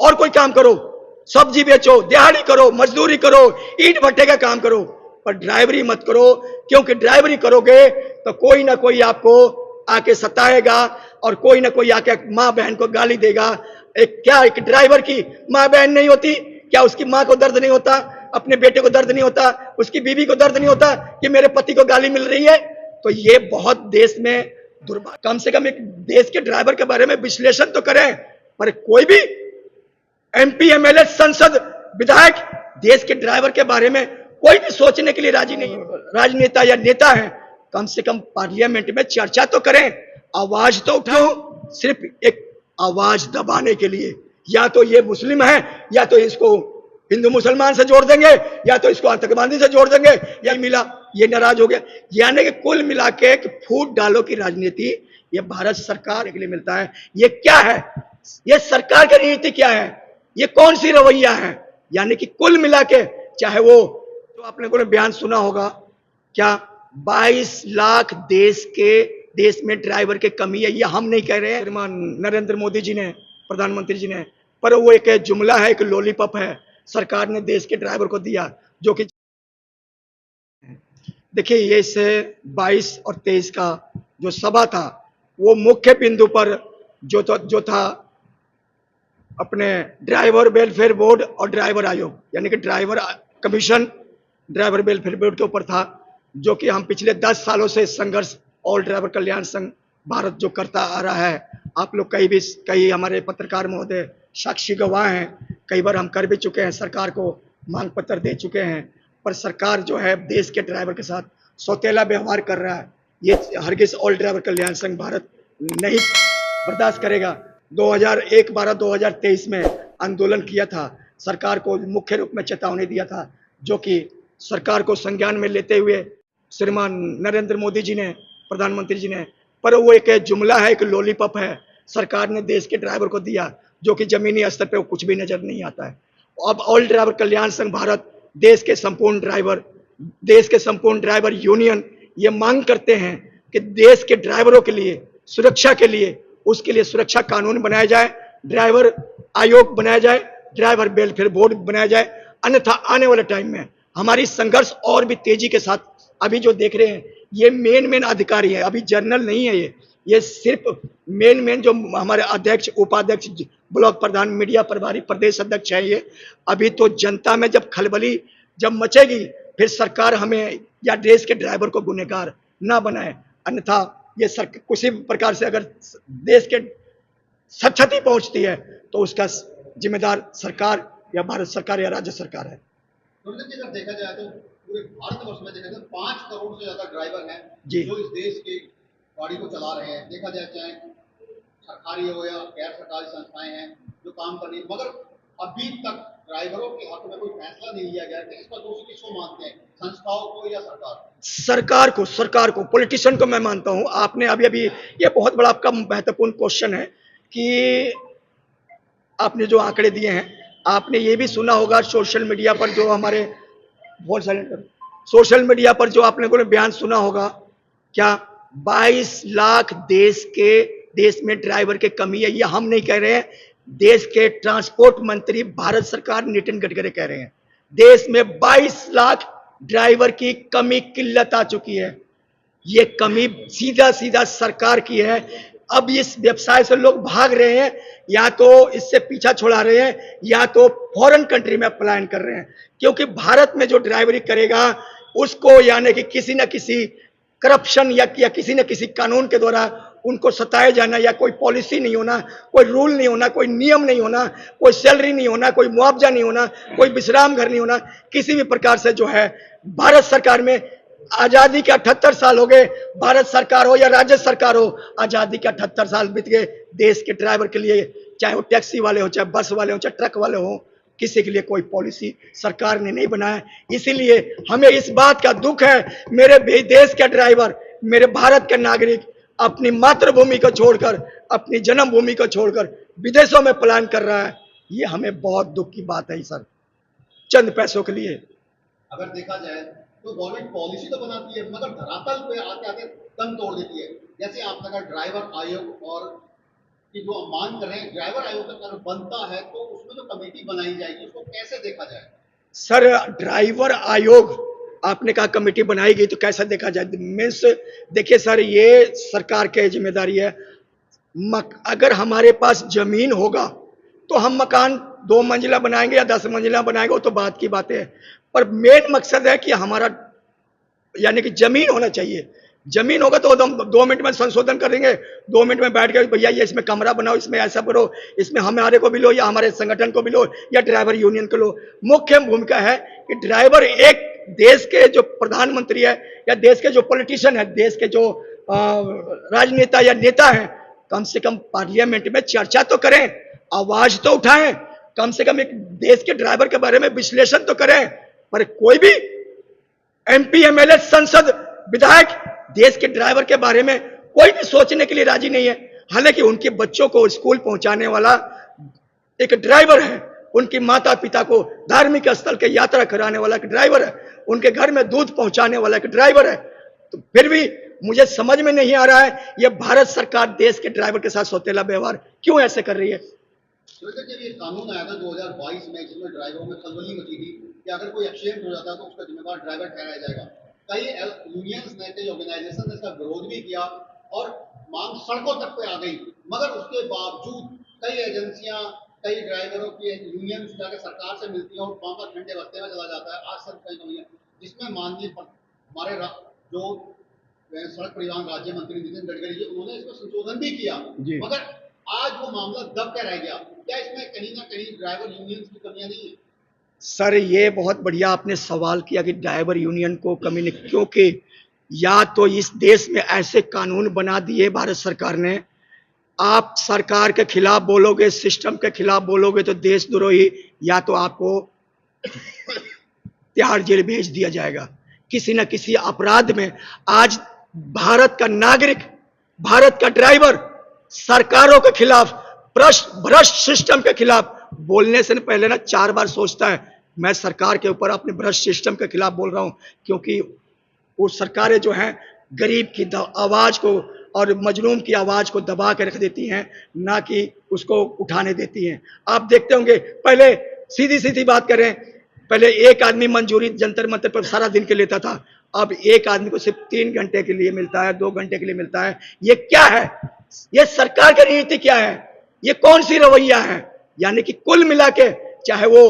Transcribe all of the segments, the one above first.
और कोई काम करो, सब्जी बेचो, दिहाड़ी करो, मजदूरी करो, ईंट भट्टे का काम करो, पर ड्राइवरी मत करो। क्योंकि ड्राइवरी करोगे तो कोई ना कोई आपको आके सताएगा और कोई ना कोई आके माँ बहन को गाली देगा। एक ड्राइवर की माँ बहन नहीं होती क्या? उसकी माँ को दर्द नहीं होता? अपने बेटे को दर्द नहीं होता? उसकी बीवी को दर्द नहीं होता कि मेरे पति को गाली मिल रही है? तो ये बहुत देश में दुर्भाग्य। कम से कम एक देश के ड्राइवर के बारे में विश्लेषण तो करें। पर कोई भी एमपी, एमएलए, संसद, विधायक देश के ड्राइवर के बारे में कोई भी सोचने के लिए राजी नहीं है। राजनेता या नेता है, कम से कम पार्लियामेंट में चर्चा तो करें, आवाज तो उठाओ। सिर्फ एक आवाज दबाने के लिए या तो ये मुस्लिम है, या तो इसको हिंदू मुसलमान से जोड़ देंगे, या तो इसको आतंकवादी से जोड़ देंगे, या मिला ये नाराज हो गया। यानी कि कुल मिला के फूट डालो की राजनीति ये भारत सरकार के लिए मिलता है। ये क्या है? ये सरकार की नीति क्या है? ये कौन सी रवैया है? यानी कि कुल मिला के, चाहे वो तो आप लोगों ने बयान सुना होगा, क्या 22 लाख देश में ड्राइवर की कमी है। ये हम नहीं कह रहे हैं, श्रीमान नरेंद्र मोदी जी ने, प्रधानमंत्री जी ने, पर वो एक जुमला है, एक लॉलीपॉप है सरकार ने देश के ड्राइवर को दिया। जो कि देखिए, ये इस 22 और 23 का जो सभा था, वो मुख्य बिंदु पर जो था अपने ड्राइवर वेलफेयर बोर्ड और ड्राइवर आयोग, यानी कि driver commission, driver welfare board के ऊपर था। जो कि हम पिछले 10 सालों से संघर्ष ऑल ड्राइवर कल्याण संघ भारत जो करता आ रहा है। आप लोग कई हमारे पत्रकार महोदय साक्षी गवाह हैं। कई बार हम कर भी चुके हैं, सरकार को मांग पत्र दे चुके हैं, पर सरकार जो है देश के ड्राइवर के साथ सौतेला व्यवहार कर रहा है। ये हरगिज ऑल ड्राइवर कल्याण संघ भारत नहीं बर्दाश्त करेगा। 2023 में आंदोलन किया था, सरकार को मुख्य रूप में चेतावनी दिया था, जो कि सरकार को संज्ञान में लेते हुए श्रीमान नरेंद्र मोदी जी ने, प्रधानमंत्री जी ने, पर वो एक जुमला है, एक लॉलीपॉप है सरकार ने देश के ड्राइवर को दिया, जो कि जमीनी स्तर पे कुछ भी नजर नहीं आता है। अब ऑल ड्राइवर कल्याण संघ भारत देश के संपूर्ण ड्राइवर यूनियन ये मांग करते हैं कि देश के ड्राइवरों के लिए सुरक्षा के लिए, उसके लिए सुरक्षा कानून बनाया जाए, ड्राइवर आयोग बनाया जाए, ड्राइवर वेलफेयर बोर्ड बनाया जाए। अन्यथा आने वाले टाइम में हमारी संघर्ष और भी तेजी के साथ, अभी जो देख रहे हैं ये मेन अधिकारी है, अभी जनरल नहीं है, ये सिर्फ मेन जो हमारे अध्यक्ष, उपाध्यक्ष, ब्लॉक प्रधान, मीडिया प्रभारी, प्रदेश अध्यक्ष है। ये अभी तो जनता में जब खलबली जब मचेगी, फिर सरकार हमें या देश के ड्राइवर को गुनहगार ना बनाए। अन्यथा ये किसी प्रकार से अगर देश के क्षति पहुंचती है तो उसका जिम्मेदार सरकार या भारत सरकार या राज्य सरकार है। तो अगर देखा जाए तो पूरे भारतवर्ष में देखा जाए 5 करोड़ से ज्यादा ड्राइवर हैं जो इस देश की गाड़ी को चला रहे हैं। देखा जाए चाहे सरकारी हो या गैर सरकारी संस्थाएं हैं जो काम कर रही है, मगर अभी तक ड्राइवरों के हक में कोई फैसला नहीं लिया गया। इसका दोषी किसको मानते हैं, संस्थाओं को या सरकार को पॉलिटिशियन को मैं मानता हूं। आपने अभी ये बहुत बड़ा आपका महत्वपूर्ण क्वेश्चन है कि आपने जो आंकड़े दिए हैं, आपने ये भी सुना होगा सोशल मीडिया पर जो हमारे सोशल मीडिया पर जो आप लोगों ने बयान सुना होगा, क्या 22 लाख देश में ड्राइवर की कमी है। ये हम नहीं कह रहे हैं, देश के ट्रांसपोर्ट मंत्री भारत सरकार नितिन गडकरी कह रहे हैं। देश में 22 लाख ड्राइवर की कमी, किल्लत आ चुकी है। ये कमी सीधा सरकार की है। अब इस व्यवसाय से लोग भाग रहे हैं, या तो इससे पीछा छुड़ा रहे हैं, या तो फॉरेन कंट्री में पलायन कर रहे हैं। क्योंकि भारत में जो ड्राइवरी करेगा उसको यानी कि किसी न किसी करप्शन या किसी न किसी कानून के द्वारा उनको सताए जाना, या कोई पॉलिसी नहीं होना, कोई रूल नहीं होना, कोई नियम नहीं होना, कोई सैलरी नहीं होना, कोई मुआवजा नहीं होना, कोई विश्राम घर नहीं होना, किसी भी प्रकार से जो है भारत सरकार में आजादी के 78 साल हो गए। भारत सरकार हो या राज्य सरकार हो, आजादी के 78 साल बीत गए। देश के ड्राइवर के लिए, चाहे वो टैक्सी वाले हो, चाहे बस वाले हो, चाहे ट्रक वाले हो, किसी के लिए कोई पॉलिसी सरकार ने नहीं बनाया। इसीलिए हमें इस बात का दुख है, मेरे देश के ड्राइवर, मेरे भारत के नागरिक अपनी मातृभूमि को छोड़कर, अपनी जन्मभूमि को छोड़कर विदेशों में पलायन कर रहा है। ये हमें बहुत दुख की बात है सर, चंद पैसों के लिए। अगर देखा जाए तो गवर्नमेंट पॉलिसी तो बनाती है, मगर धरातल पे आते आते दम तोड़ देती है। जैसे आपने कहा ड्राइवर आयोग और कि जो हम मांग कर रहे हैं ड्राइवर आयोग का अगर बनता है तो उसमें जो कमेटी बनाई जाएगी उसको कैसे देखा जाए? सर ड्राइवर आयोग आपने कहा कमेटी बनाई गई तो कैसा देखा जाए? मीन्स देखिए सर, ये सरकार की जिम्मेदारी है। अगर हमारे पास जमीन होगा तो हम मकान 2 मंजिला बनाएंगे या 10 मंजिला बनाएंगे, वो तो बात की बातें है। पर मेन मकसद है कि हमारा यानी कि जमीन होना चाहिए। जमीन होगा तो हम 2 मिनट में संशोधन करेंगे, 2 मिनट में बैठ कर भैया ये इसमें कमरा बनाओ, इसमें ऐसा करो, इसमें हमारे को भी लो या हमारे संगठन को भी लो या ड्राइवर यूनियन को लो। मुख्य भूमिका है कि ड्राइवर एक देश के जो प्रधानमंत्री है या देश के जो पॉलिटिशियन है, देश के जो राजनेता या नेता हैं, कम से कम पार्लियामेंट में चर्चा तो करें, आवाज तो उठाएं, कम से कम एक देश के ड्राइवर के बारे में विश्लेषण तो करें। पर कोई भी एमपी, एमएलए, सांसद, विधायक देश के ड्राइवर के बारे में कोई भी सोचने के लिए राजी नहीं है। हालांकि उनके बच्चों को स्कूल पहुंचाने वाला एक ड्राइवर है, उनकी माता पिता को धार्मिक स्थल के यात्रा कराने वाला एक ड्राइवर है, उनके घर में दूध पहुंचाने वाला एक ड्राइवर है। तो फिर भी मुझे समझ में नहीं आ रहा है ये भारत सरकार देश के ड्राइवर के साथ सौतेला व्यवहार क्यों ऐसे कर रही है। जब ये कानून आया था 2022 में, जिसमें ड्राइवरों में खलबली मची थी कि अगर कोई एक्सीडेंट हो जाता है तो उसका जिम्मेदार ड्राइवर ठहराया जाएगा, कई यूनियंस ने, कई ऑर्गेनाइजेशन ने इसका विरोध भी किया और मांग सड़कों तक पे आ गई। मगर उसके बावजूद कई एजेंसियां, कई ड्राइवरों की यूनियन जाकर सरकार से मिलती है और मामला ठंडे बस्ते में चला जाता है। आज सर कई कमियां, जिसमें माननीय हमारे जो सड़क परिवहन राज्य मंत्री नितिन गडकरी जी, उन्होंने इसमें संशोधन भी किया, मगर आज वो मामला दब कर रह गया। क्या इसमें कहीं ना कहीं ड्राइवर यूनियन की कमियां नहीं है? सर ये बहुत बढ़िया आपने सवाल किया कि ड्राइवर यूनियन को कमी नहीं, क्योंकि या तो इस देश में ऐसे कानून बना दिए भारत सरकार ने, आप सरकार के खिलाफ बोलोगे, सिस्टम के खिलाफ बोलोगे तो देशद्रोही, या तो आपको तिहाड़ जेल भेज दिया जाएगा किसी न किसी अपराध में। आज भारत का नागरिक, भारत का ड्राइवर सरकारों के खिलाफ, भ्रष्ट सिस्टम के खिलाफ बोलने से पहले ना 4 बार सोचता है, मैं सरकार के ऊपर अपने भ्रष्ट सिस्टम के खिलाफ बोल रहा हूं, क्योंकि वो सरकारें जो हैं गरीब की आवाज को और मजलूम की आवाज को दबा के रख देती हैं, ना कि उसको उठाने देती हैं। आप देखते होंगे पहले, सीधी सीधी बात करें, पहले एक आदमी मंजूरी जंतर मंतर पर सारा दिन के लेता था, अब एक आदमी को सिर्फ 3 घंटे के लिए मिलता है, 2 घंटे के लिए मिलता है। ये क्या है? ये सरकार की नीति क्या है? ये कौन सी रवैया है? यानी कि कुल मिला के, चाहे वो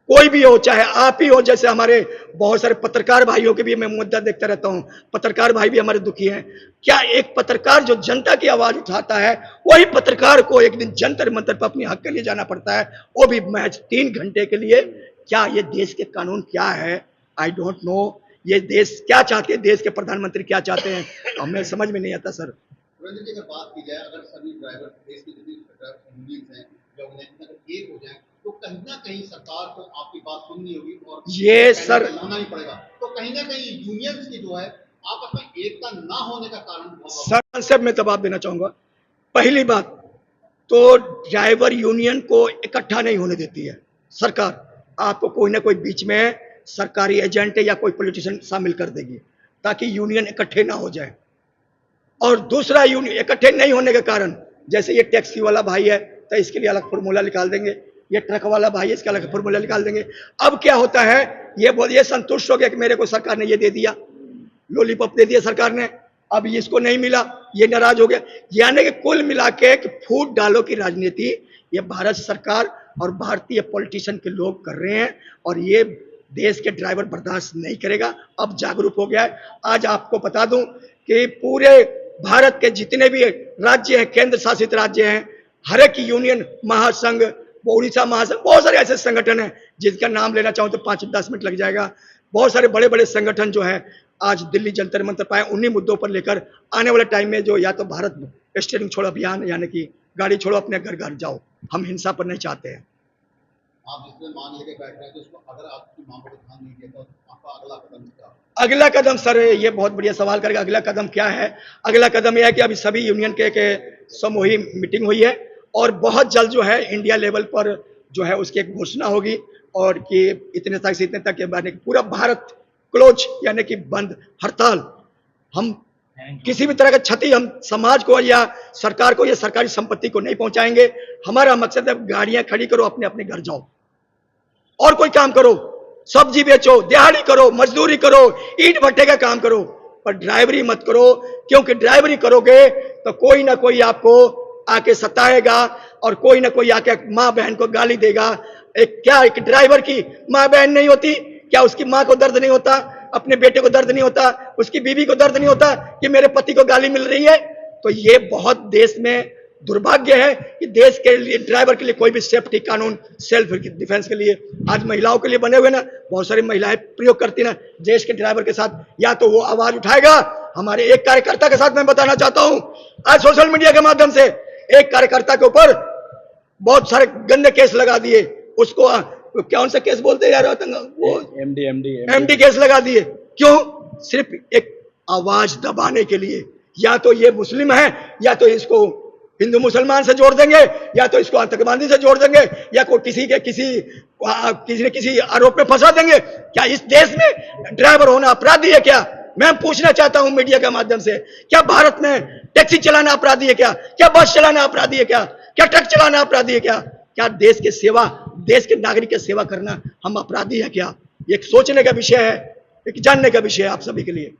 कोई भी हो, चाहे आप ही हो, जैसे हमारे बहुत सारे पत्रकार भाइयों के भी मैं मुद्दा देखता रहता हूं, पत्रकार भाई भी हमारे दुखी हैं। क्या एक पत्रकार जो जनता की आवाज उठाता है, वही पत्रकार को एक दिन जंतर मंतर पर अपने हक के लिए जाना पड़ता है, वो भी मैच 3 घंटे के लिए? क्या ये देश के कानून क्या है? I don't know. ये देश क्या चाहते हैं, देश के प्रधानमंत्री क्या चाहते हैं, हमें समझ में नहीं आता सर। अगर बात की जाए, अगर सभी ड्राइवर, देश की जितनी यूनियंस हैं, जो अगर एक हो जाए तो कहीं ना कहीं सरकार को आपकी बात सुननी होगी और ये सर लाना ही पड़ेगा। तो कहीं ना कहीं यूनियंस की जो है आपस में एकता ना होने का कारण सर सब मैं जवाब देना चाहूंगा। पहली बात तो ड्राइवर यूनियन को इकट्ठा नहीं होने देती है सरकार। आपको कोई ना कोई बीच में सरकारी एजेंट या कोई पॉलिटिशियन शामिल कर देगी ताकि यूनियन इकट्ठे ना हो जाए। और दूसरा, यूनियन इकट्ठे नहीं होने के कारण, जैसे ये टैक्सी वाला भाई है तो इसके लिए अलग फॉर्मूला निकाल देंगे, ये ट्रक वाला भाई है इसका अलग फॉर्मूला निकाल देंगे। अब क्या होता है, ये संतुष्ट हो गया कि मेरे को सरकार ने ये दे दिया, लॉलीपॉप दे दिया सरकार ने, अब इसको नहीं मिला, ये नाराज हो गया। यानी कि कुल मिला के फूट डालो की राजनीति ये भारत सरकार और भारतीय पॉलिटिशियन के लोग कर रहे हैं, और ये देश के ड्राइवर बर्दाश्त नहीं करेगा। अब जागरूक हो गया है। आज आपको बता दूं कि पूरे भारत के जितने भी राज्य हैं, केंद्र शासित राज्य हैं, हर एक यूनियन, महासंघ, उड़ीसा महासंघ, बहुत सारे ऐसे संगठन हैं जिनका नाम लेना चाहूं तो 5-10 मिनट लग जाएगा। बहुत सारे बड़े बड़े संगठन जो है आज दिल्ली जंतर मंतर पाए, उन्हीं मुद्दों पर लेकर आने वाले टाइम में जो, या तो भारत स्टीयरिंग छोड़ो अभियान, यानी कि गाड़ी छोड़ो अपने घर घर जाओ, हम हिंसा पर नहीं चाहते हैं। आप जिसमें मांग लेके बैठ रहे हैं, तो उसको अगर आपकी मांगों पर ध्यान नहीं दिया तो आपका अगला कदम क्या? अगला कदम सर, ये बहुत बढ़िया सवाल करेगा। अगला कदम क्या है? अगला कदम यह है कि अभी सभी यूनियन के समूही मीटिंग हुई है और बहुत जल्द जो है इंडिया लेवल पर जो है उसकी एक घोषणा होगी, और कि इतने तक से इतने तक के बाद पूरा भारत क्लोज, यानी कि बंद, हड़ताल हम किसी भी तरह का क्षति हम समाज को या सरकार को या सरकारी संपत्ति को नहीं पहुंचाएंगे। हमारा मकसद है गाड़ियां खड़ी करो, अपने अपने घर जाओ और कोई काम करो, सब्जी बेचो, दिहाड़ी करो, मजदूरी करो, ईंट भट्टे का काम करो, पर ड्राइवरी मत करो, क्योंकि ड्राइवरी करोगे तो कोई ना कोई आपको आके सताएगा और कोई ना कोई आके माँ बहन को गाली देगा। एक ड्राइवर की माँ बहन नहीं होती क्या? उसकी माँ को दर्द नहीं होता? अपने बेटे को दर्द नहीं होता? उसकी बीवी को दर्द नहीं होता कि मेरे पति को गाली मिल रही है? तो ये बहुत देश में दुर्भाग्य है कि देश के लिए ड्राइवर के लिए कोई भी सेफ्टी कानून सेल्फ डिफेंस के लिए आज महिलाओं के लिए बने हुए ना, बहुत सारी महिलाएं प्रयोग करती ना देश के ड्राइवर के साथ, या तो वो आवाज उठाएगा। हमारे एक कार्यकर्ता के साथ मैं बताना चाहता हूं, आज सोशल मीडिया के माध्यम से एक कार्यकर्ता के ऊपर बहुत सारे गंदे केस लगा दिए, उसको कौन सा केस बोलते हैं यार, वो एमडी केस लगा दिए। क्यों? सिर्फ एक आवाज दबाने के लिए। या तो ये मुस्लिम है, या तो इसको हिंदू मुसलमान से जोड़ देंगे, या तो इसको आतंकवादी से जोड़ देंगे, या कोई किसी न किसी आरोप में फंसा देंगे। क्या इस देश में ड्राइवर होना अपराधी है क्या? मैं पूछना चाहता हूं मीडिया के माध्यम से, क्या भारत में टैक्सी चलाना अपराधी है क्या? क्या बस चलाना अपराधी है क्या? क्या ट्रक चलाना अपराधी है क्या? क्या देश के नागरिक की सेवा करना हम अपराधी है क्या? एक सोचने का विषय है, एक जानने का विषय है आप सभी के लिए।